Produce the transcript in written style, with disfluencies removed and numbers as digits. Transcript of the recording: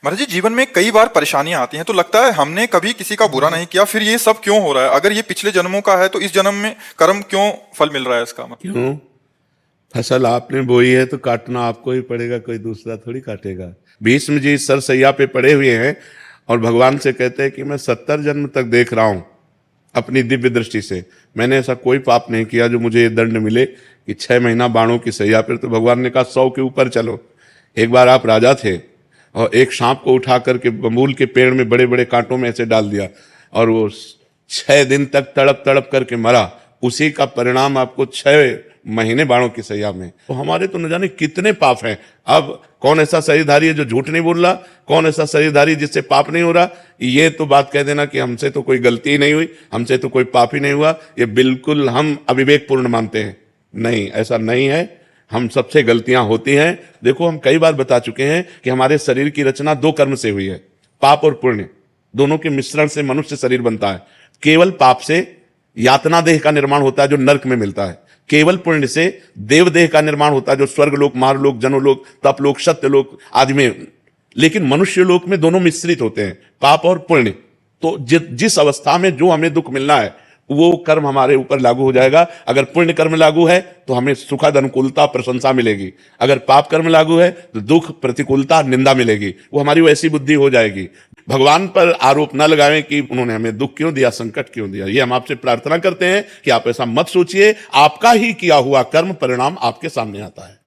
महाराज जी, जीवन में कई बार परेशानियां आती हैं तो लगता है हमने कभी किसी का बुरा नहीं किया, फिर ये सब क्यों हो रहा है? अगर ये पिछले जन्मों का है तो इस जन्म में कर्म क्यों फल मिल रहा है इसका? क्यों? फसल आपने बोई है तो काटना आपको ही पड़ेगा, कोई दूसरा थोड़ी काटेगा। भीष्म जी सरसैया पे पड़े हुए हैं और भगवान से कहते हैं कि मैं 70 जन्म तक देख रहा हूं अपनी दिव्य दृष्टि से, मैंने ऐसा कोई पाप नहीं किया जो मुझे ये दंड मिले कि 6 महीना बाणों की सैया पर। तो भगवान ने कहा 100 के ऊपर चलो। एक बार आप राजा थे और एक सांप को उठा करके बबूल के पेड़ में बड़े बड़े कांटों में ऐसे डाल दिया और वो 6 दिन तक तड़प तड़प करके मरा। उसी का परिणाम आपको 6 महीने बाणों की सैया में। तो हमारे तो न जाने कितने पाप हैं। अब कौन ऐसा शरीरधारी है जो झूठ नहीं बोल रहा, कौन ऐसा शरीरधारी जिससे पाप नहीं हो रहा? ये तो बात कह देना कि हमसे तो कोई गलती ही नहीं हुई, हमसे तो कोई पाप ही नहीं हुआ, ये बिल्कुल हम अविवेकपूर्ण मानते हैं। नहीं, ऐसा नहीं है। हम सबसे गलतियां होती हैं। देखो, हम कई बार बता चुके हैं कि हमारे शरीर की रचना 2 कर्म से हुई है, पाप और पुण्य। दोनों के मिश्रण से मनुष्य शरीर बनता है। केवल पाप से यातना देह का निर्माण होता है जो नरक में मिलता है। केवल पुण्य से देव देह का निर्माण होता है जो स्वर्गलोक, मारलोक, जनोलोक, तपलोक, सत्यलोक आदि में। लेकिन मनुष्य लोक में दोनों मिश्रित होते हैं, पाप और पुण्य। तो जिस अवस्था में जो हमें दुख मिलना है वो कर्म हमारे ऊपर लागू हो जाएगा। अगर पुण्य कर्म लागू है तो हमें सुखद अनुकूलता प्रशंसा मिलेगी, अगर पाप कर्म लागू है तो दुख प्रतिकूलता निंदा मिलेगी। वो हमारी वैसी बुद्धि हो जाएगी। भगवान पर आरोप न लगाएं कि उन्होंने हमें दुख क्यों दिया, संकट क्यों दिया। ये हम आपसे प्रार्थना करते हैं कि आप ऐसा मत सोचिए। आपका ही किया हुआ कर्म परिणाम आपके सामने आता है।